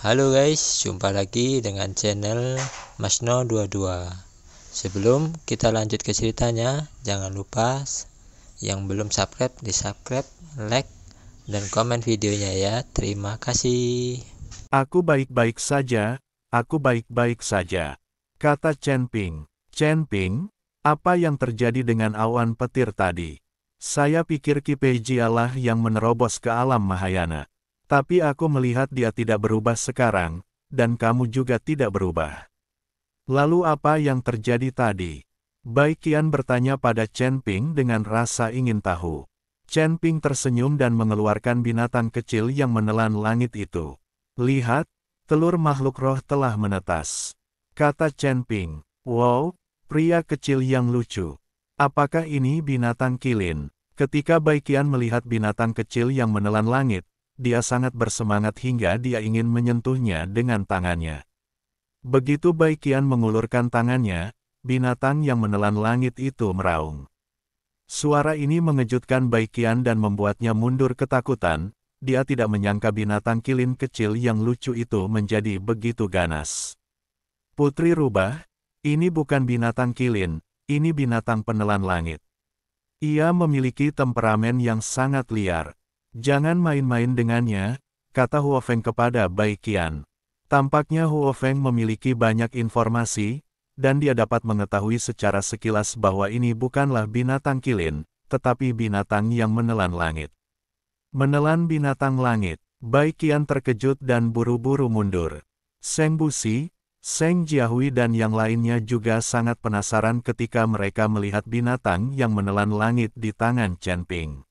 Halo guys, jumpa lagi dengan channel Masno22. Sebelum kita lanjut ke ceritanya, jangan lupa yang belum subscribe di subscribe, like, dan komen videonya ya. Terima kasih. Aku baik-baik saja, aku baik-baik saja, kata Chen Ping. Chen Ping, apa yang terjadi dengan awan petir tadi? Saya pikir Ki Peijialah yang menerobos ke alam Mahayana. Tapi aku melihat dia tidak berubah sekarang, dan kamu juga tidak berubah. Lalu apa yang terjadi tadi? Bai Qian bertanya pada Chen Ping dengan rasa ingin tahu. Chen Ping tersenyum dan mengeluarkan binatang kecil yang menelan langit itu. Lihat, telur makhluk roh telah menetas. Kata Chen Ping. Wow, pria kecil yang lucu. Apakah ini binatang kilin? Ketika Bai Qian melihat binatang kecil yang menelan langit, dia sangat bersemangat hingga dia ingin menyentuhnya dengan tangannya. Begitu Bai Qian mengulurkan tangannya, binatang yang menelan langit itu meraung. Suara ini mengejutkan Bai Qian dan membuatnya mundur ketakutan. Dia tidak menyangka binatang kilin kecil yang lucu itu menjadi begitu ganas. Putri Rubah, ini bukan binatang kilin, ini binatang penelan langit. Ia memiliki temperamen yang sangat liar. Jangan main-main dengannya, kata Huo Feng kepada Bai Qian. Tampaknya Huo Feng memiliki banyak informasi, dan dia dapat mengetahui secara sekilas bahwa ini bukanlah binatang kilin, tetapi binatang yang menelan langit. Menelan binatang langit, Bai Qian terkejut dan buru-buru mundur. Seng Busi, Seng Jiahui dan yang lainnya juga sangat penasaran ketika mereka melihat binatang yang menelan langit di tangan Chen Ping.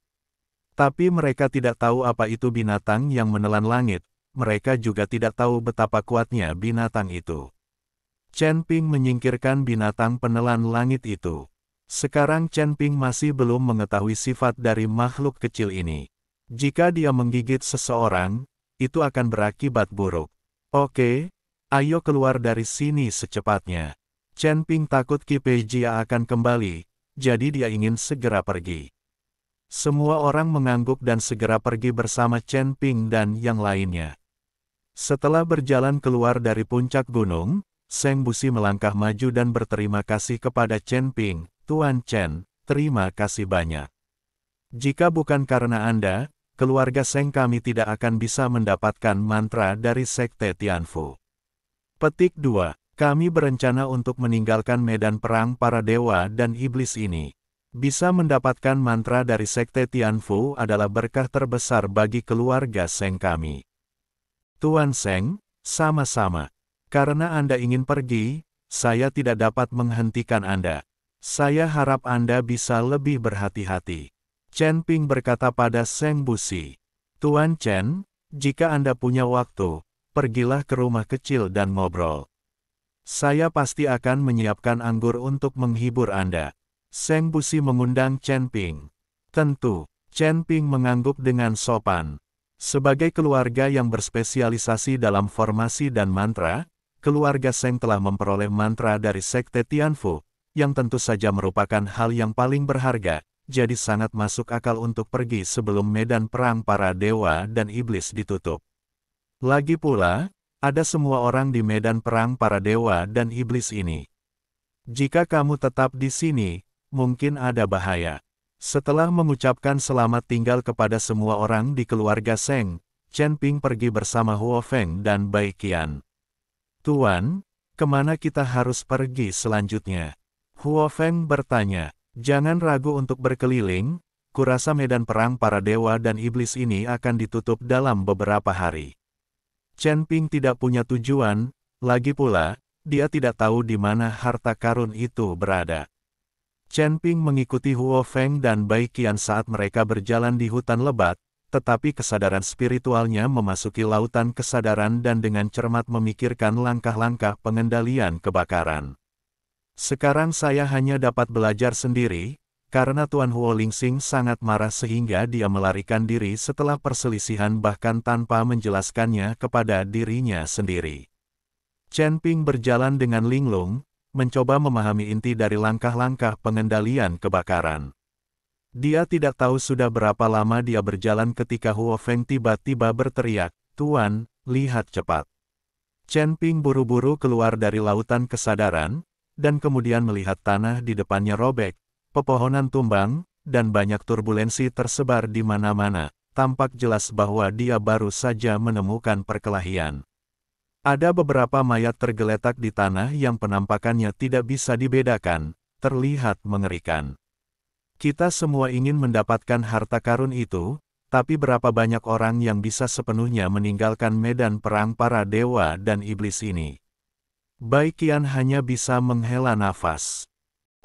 Tapi mereka tidak tahu apa itu binatang yang menelan langit, mereka juga tidak tahu betapa kuatnya binatang itu. Chen Ping menyingkirkan binatang penelan langit itu. Sekarang Chen Ping masih belum mengetahui sifat dari makhluk kecil ini. Jika dia menggigit seseorang, itu akan berakibat buruk. Oke, ayo keluar dari sini secepatnya. Chen Ping takut Ki Peijia akan kembali, jadi dia ingin segera pergi. Semua orang mengangguk dan segera pergi bersama Chen Ping dan yang lainnya. Setelah berjalan keluar dari puncak gunung, Seng Busi melangkah maju dan berterima kasih kepada Chen Ping. Tuan Chen, terima kasih banyak. Jika bukan karena Anda, keluarga Seng kami tidak akan bisa mendapatkan mantra dari Sekte Tianfu. Petik 2. Kami berencana untuk meninggalkan medan perang para dewa dan iblis ini. Bisa mendapatkan mantra dari Sekte Tianfu adalah berkah terbesar bagi keluarga Seng kami. Tuan Seng, sama-sama. Karena Anda ingin pergi, saya tidak dapat menghentikan Anda. Saya harap Anda bisa lebih berhati-hati. Chen Ping berkata pada Seng Busi. Tuan Chen, jika Anda punya waktu, pergilah ke rumah kecil dan ngobrol. Saya pasti akan menyiapkan anggur untuk menghibur Anda. Seng Busi mengundang Chen Ping. Tentu, Chen Ping mengangguk dengan sopan. Sebagai keluarga yang berspesialisasi dalam formasi dan mantra, keluarga Seng telah memperoleh mantra dari Sekte Tianfu, yang tentu saja merupakan hal yang paling berharga. Jadi sangat masuk akal untuk pergi sebelum medan perang para dewa dan iblis ditutup. Lagi pula, ada semua orang di medan perang para dewa dan iblis ini. Jika kamu tetap di sini, mungkin ada bahaya. Setelah mengucapkan selamat tinggal kepada semua orang di keluarga Seng, Chen Ping pergi bersama Huo Feng dan Bai Qian. Tuan, kemana kita harus pergi selanjutnya? Huo Feng bertanya. Jangan ragu untuk berkeliling, kurasa medan perang para dewa dan iblis ini akan ditutup dalam beberapa hari. Chen Ping tidak punya tujuan, lagi pula, dia tidak tahu di mana harta karun itu berada. Chen Ping mengikuti Huo Feng dan Bai Qian saat mereka berjalan di hutan lebat, tetapi kesadaran spiritualnya memasuki lautan kesadaran dan dengan cermat memikirkan langkah-langkah pengendalian kebakaran. Sekarang saya hanya dapat belajar sendiri, karena Tuan Huo Lingsing sangat marah sehingga dia melarikan diri setelah perselisihan bahkan tanpa menjelaskannya kepada dirinya sendiri. Chen Ping berjalan dengan linglung, mencoba memahami inti dari langkah-langkah pengendalian kebakaran. Dia tidak tahu sudah berapa lama dia berjalan ketika Huo Feng tiba-tiba berteriak, "Tuan, lihat cepat." Chen Ping buru-buru keluar dari lautan kesadaran, dan kemudian melihat tanah di depannya robek, pepohonan tumbang, dan banyak turbulensi tersebar di mana-mana. Tampak jelas bahwa dia baru saja menemukan perkelahian. Ada beberapa mayat tergeletak di tanah yang penampakannya tidak bisa dibedakan, terlihat mengerikan. Kita semua ingin mendapatkan harta karun itu, tapi berapa banyak orang yang bisa sepenuhnya meninggalkan medan perang para dewa dan iblis ini? Bai Qian hanya bisa menghela nafas.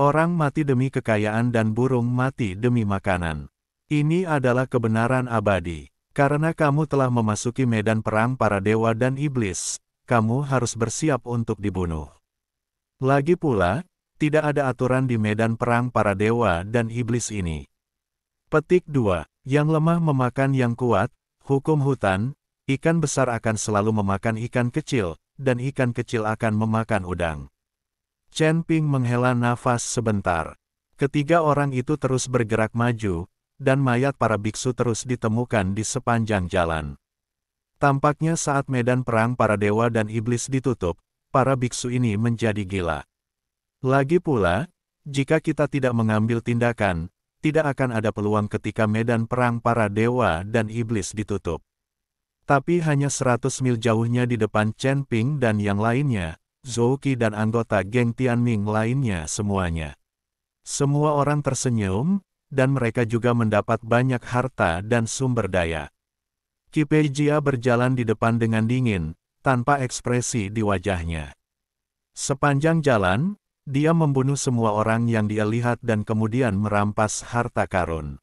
Orang mati demi kekayaan dan burung mati demi makanan. Ini adalah kebenaran abadi. Karena kamu telah memasuki medan perang para dewa dan iblis, kamu harus bersiap untuk dibunuh. Lagi pula, tidak ada aturan di medan perang para dewa dan iblis ini. Petik 2. Yang lemah memakan yang kuat, hukum hutan, ikan besar akan selalu memakan ikan kecil, dan ikan kecil akan memakan udang. Chen Ping menghela nafas sebentar. Ketiga orang itu terus bergerak maju, dan mayat para biksu terus ditemukan di sepanjang jalan. Tampaknya saat medan perang para dewa dan iblis ditutup, para biksu ini menjadi gila. Lagi pula, jika kita tidak mengambil tindakan, tidak akan ada peluang ketika medan perang para dewa dan iblis ditutup. Tapi hanya 100 mil jauhnya di depan Chen Ping dan yang lainnya, Zhou Qi dan anggota geng Tianming lainnya semuanya. Semua orang tersenyum, dan mereka juga mendapat banyak harta dan sumber daya. Qi Peijia berjalan di depan dengan dingin, tanpa ekspresi di wajahnya. Sepanjang jalan, dia membunuh semua orang yang dia lihat dan kemudian merampas harta karun.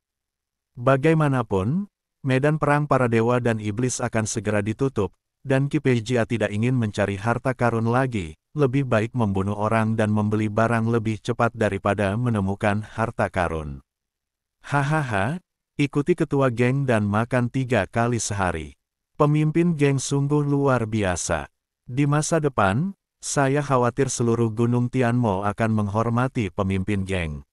Bagaimanapun, medan perang para dewa dan iblis akan segera ditutup, dan Qi Peijia tidak ingin mencari harta karun lagi, lebih baik membunuh orang dan membeli barang lebih cepat daripada menemukan harta karun. Hahaha, ikuti ketua geng dan makan 3 kali sehari. Pemimpin geng sungguh luar biasa. Di masa depan, saya khawatir seluruh Gunung Tianmo akan menghormati pemimpin geng.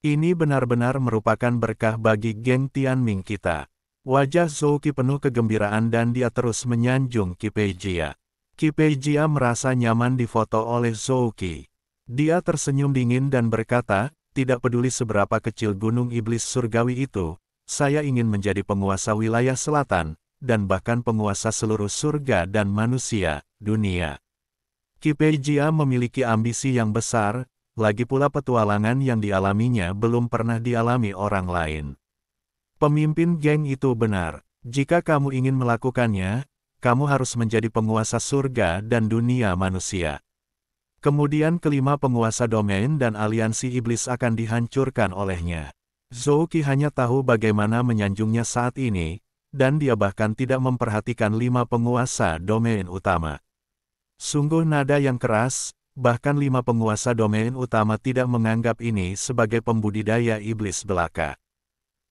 Ini benar-benar merupakan berkah bagi geng Tianming kita. Wajah Zhou Qi penuh kegembiraan dan dia terus menyanjung Qi Peijia. Qi Peijia merasa nyaman difoto oleh Zhou Qi. Dia tersenyum dingin dan berkata, tidak peduli seberapa kecil gunung iblis surgawi itu, saya ingin menjadi penguasa wilayah selatan, dan bahkan penguasa seluruh surga dan manusia, dunia. Qi Peijia memiliki ambisi yang besar, lagi pula petualangan yang dialaminya belum pernah dialami orang lain. Pemimpin geng itu benar, jika kamu ingin melakukannya, kamu harus menjadi penguasa surga dan dunia manusia. Kemudian kelima penguasa domain dan aliansi iblis akan dihancurkan olehnya. Zhou Qi hanya tahu bagaimana menyanjungnya saat ini, dan dia bahkan tidak memperhatikan 5 penguasa domain utama. Sungguh nada yang keras, bahkan 5 penguasa domain utama tidak menganggap ini sebagai pembudidaya iblis belaka.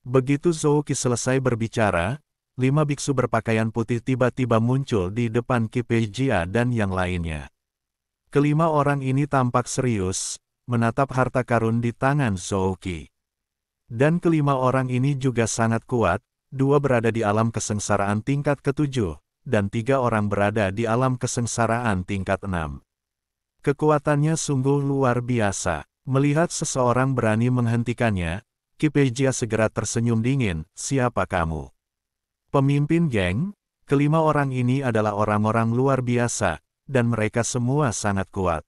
Begitu Zhou Qi selesai berbicara, 5 biksu berpakaian putih tiba-tiba muncul di depan Qi Peijia dan yang lainnya. Kelima orang ini tampak serius, menatap harta karun di tangan Zhou Qi. Dan kelima orang ini juga sangat kuat, 2 berada di alam kesengsaraan tingkat ke-7, dan 3 orang berada di alam kesengsaraan tingkat 6. Kekuatannya sungguh luar biasa. Melihat seseorang berani menghentikannya, Qi Peijia segera tersenyum dingin, siapa kamu? Pemimpin geng, kelima orang ini adalah orang-orang luar biasa, dan mereka semua sangat kuat.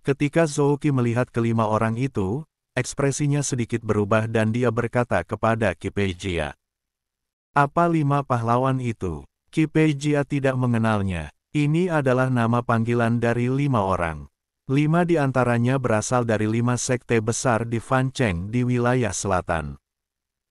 Ketika Zhou Qi melihat kelima orang itu, ekspresinya sedikit berubah dan dia berkata kepada Qi Peijia. Apa 5 pahlawan itu? Qi Peijia tidak mengenalnya. Ini adalah nama panggilan dari 5 orang. 5 di antaranya berasal dari 5 sekte besar di Fancheng di wilayah selatan.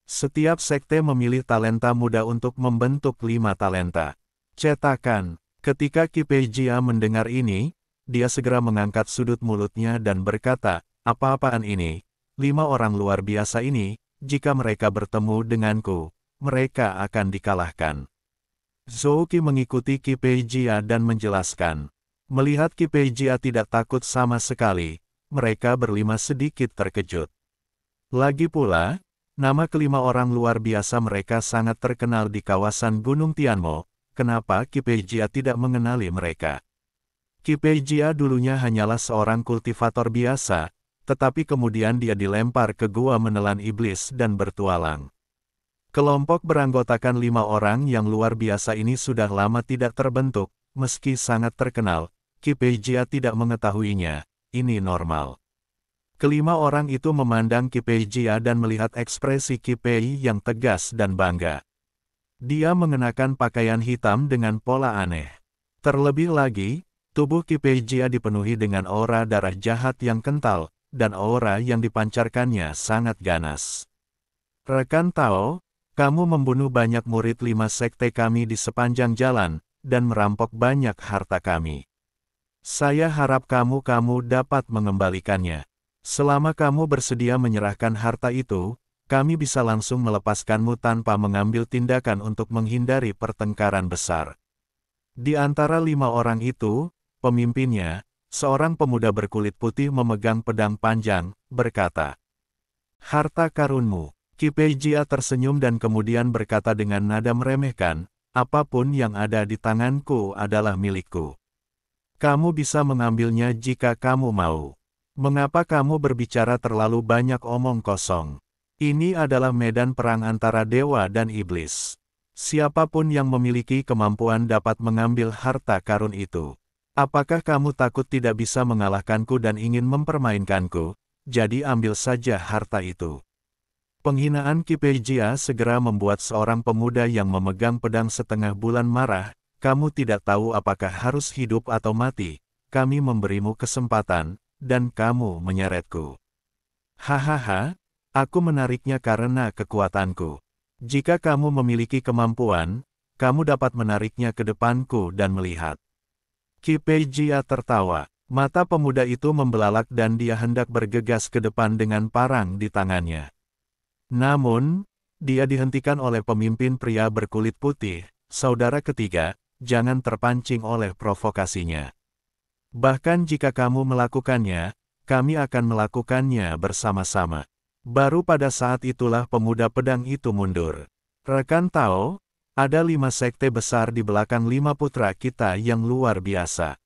Setiap sekte memilih talenta muda untuk membentuk 5 talenta. Cetakan. Ketika Qi Peijia mendengar ini, dia segera mengangkat sudut mulutnya dan berkata, apa-apaan ini? 5 orang luar biasa ini, jika mereka bertemu denganku, mereka akan dikalahkan. Zhou Qi mengikuti Qi Peijia dan menjelaskan. Melihat Qi Peijia tidak takut sama sekali, mereka berlima sedikit terkejut. Lagi pula, nama kelima orang luar biasa mereka sangat terkenal di kawasan Gunung Tianmo. Kenapa Qi Peijia tidak mengenali mereka? Kipejia dulunya hanyalah seorang kultivator biasa, tetapi kemudian dia dilempar ke gua menelan iblis dan bertualang. Kelompok beranggotakan 5 orang yang luar biasa ini sudah lama tidak terbentuk, meski sangat terkenal, Kipejia tidak mengetahuinya, ini normal. Kelima orang itu memandang Kipejia dan melihat ekspresi Kipei yang tegas dan bangga. Dia mengenakan pakaian hitam dengan pola aneh. Terlebih lagi, tubuh Kipejia dipenuhi dengan aura darah jahat yang kental, dan aura yang dipancarkannya sangat ganas. Rekan Tao, kamu membunuh banyak murid 5 sekte kami di sepanjang jalan, dan merampok banyak harta kami. Saya harap kamu dapat mengembalikannya. Selama kamu bersedia menyerahkan harta itu, kami bisa langsung melepaskanmu tanpa mengambil tindakan untuk menghindari pertengkaran besar. Di antara 5 orang itu, pemimpinnya, seorang pemuda berkulit putih memegang pedang panjang, berkata, "Harta karunmu." Kipejia tersenyum dan kemudian berkata dengan nada meremehkan, "Apapun yang ada di tanganku adalah milikku. Kamu bisa mengambilnya jika kamu mau. Mengapa kamu berbicara terlalu banyak omong kosong? Ini adalah medan perang antara dewa dan iblis. Siapapun yang memiliki kemampuan dapat mengambil harta karun itu. Apakah kamu takut tidak bisa mengalahkanku dan ingin mempermainkanku? Jadi ambil saja harta itu." Penghinaan Kipejia segera membuat seorang pemuda yang memegang pedang setengah bulan marah, "Kamu tidak tahu apakah harus hidup atau mati, kami memberimu kesempatan, dan kamu menyeretku. Hahaha, aku menariknya karena kekuatanku. Jika kamu memiliki kemampuan, kamu dapat menariknya ke depanku dan melihat." Kipejia tertawa. Mata pemuda itu membelalak dan dia hendak bergegas ke depan dengan parang di tangannya. Namun, dia dihentikan oleh pemimpin pria berkulit putih, "Saudara ketiga, jangan terpancing oleh provokasinya. Bahkan jika kamu melakukannya, kami akan melakukannya bersama-sama." Baru pada saat itulah pemuda pedang itu mundur. "Rekan Tao, ada 5 sekte besar di belakang 5 putra kita yang luar biasa.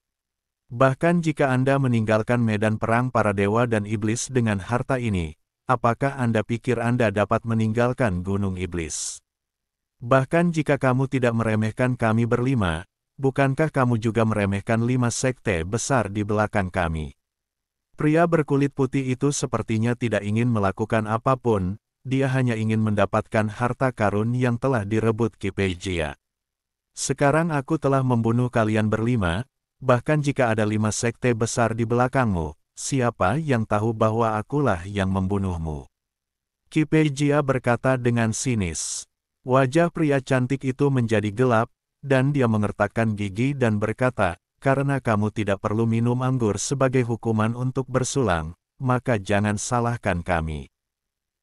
Bahkan jika Anda meninggalkan medan perang para dewa dan iblis dengan harta ini, apakah Anda pikir Anda dapat meninggalkan Gunung Iblis? Bahkan jika kamu tidak meremehkan kami berlima, bukankah kamu juga meremehkan 5 sekte besar di belakang kami?" Pria berkulit putih itu sepertinya tidak ingin melakukan apapun, dia hanya ingin mendapatkan harta karun yang telah direbut Kipejia. "Sekarang aku telah membunuh kalian berlima, bahkan jika ada 5 sekte besar di belakangmu, siapa yang tahu bahwa akulah yang membunuhmu?" Kipejia berkata dengan sinis. Wajah pria cantik itu menjadi gelap, dan dia mengertakkan gigi dan berkata, "Karena kamu tidak perlu minum anggur sebagai hukuman untuk bersulang, maka jangan salahkan kami."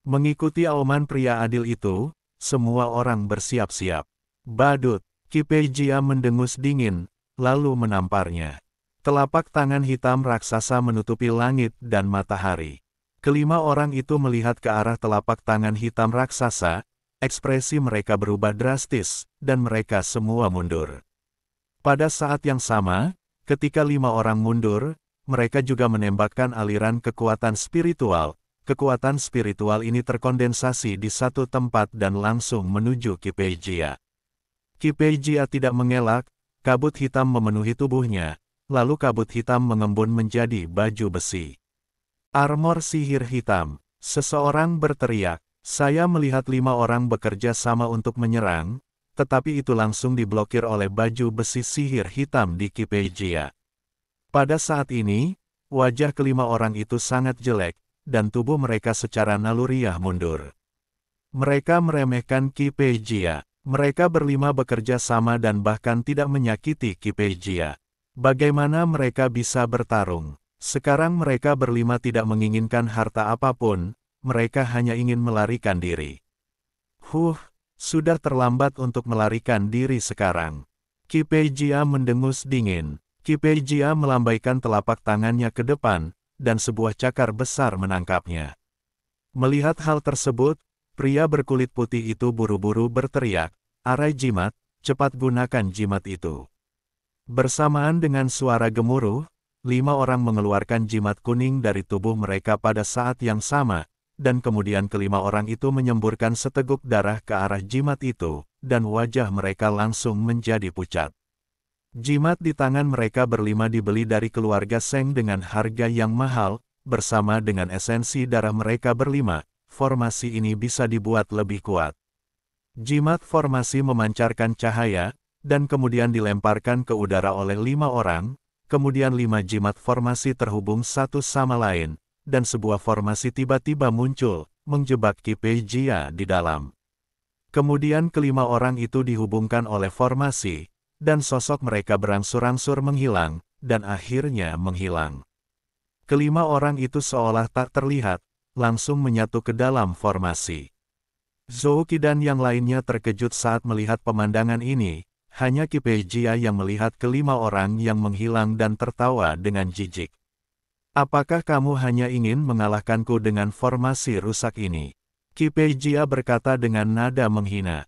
Mengikuti auman pria adil itu, semua orang bersiap-siap. "Badut!" Kipejia mendengus dingin, lalu menamparnya. Telapak tangan hitam raksasa menutupi langit dan matahari. Kelima orang itu melihat ke arah telapak tangan hitam raksasa, ekspresi mereka berubah drastis, dan mereka semua mundur. Pada saat yang sama, ketika 5 orang mundur, mereka juga menembakkan aliran kekuatan spiritual. Kekuatan spiritual ini terkondensasi di satu tempat dan langsung menuju Kipejia. Kipejia tidak mengelak, kabut hitam memenuhi tubuhnya. Lalu kabut hitam mengembun menjadi baju besi. Armor sihir hitam. Seseorang berteriak. Saya melihat 5 orang bekerja sama untuk menyerang, tetapi itu langsung diblokir oleh baju besi sihir hitam di Kipejia. Pada saat ini, wajah kelima orang itu sangat jelek, dan tubuh mereka secara naluriah mundur. Mereka meremehkan Kipejia. Mereka berlima bekerja sama dan bahkan tidak menyakiti Kipejia. Bagaimana mereka bisa bertarung? Sekarang mereka berlima tidak menginginkan harta apapun, mereka hanya ingin melarikan diri. Sudah terlambat untuk melarikan diri sekarang. Kipejia mendengus dingin. Kipejia melambaikan telapak tangannya ke depan, dan sebuah cakar besar menangkapnya. Melihat hal tersebut, pria berkulit putih itu buru-buru berteriak, "Arai jimat, cepat gunakan jimat itu." Bersamaan dengan suara gemuruh, 5 orang mengeluarkan jimat kuning dari tubuh mereka pada saat yang sama, dan kemudian kelima orang itu menyemburkan seteguk darah ke arah jimat itu, dan wajah mereka langsung menjadi pucat. Jimat di tangan mereka berlima dibeli dari keluarga Seng dengan harga yang mahal, bersama dengan esensi darah mereka berlima, formasi ini bisa dibuat lebih kuat. Jimat formasi memancarkan cahaya, dan kemudian dilemparkan ke udara oleh 5 orang, kemudian 5 jimat formasi terhubung satu sama lain, dan sebuah formasi tiba-tiba muncul, menjebak Ki Pei Jia di dalam. Kemudian kelima orang itu dihubungkan oleh formasi, dan sosok mereka berangsur-angsur menghilang, dan akhirnya menghilang. Kelima orang itu seolah tak terlihat, langsung menyatu ke dalam formasi. Zhou Qi dan yang lainnya terkejut saat melihat pemandangan ini, hanya Ki Pei Jia yang melihat kelima orang yang menghilang dan tertawa dengan jijik. Apakah kamu hanya ingin mengalahkanku dengan formasi rusak ini? Ki Pei Jia berkata dengan nada menghina.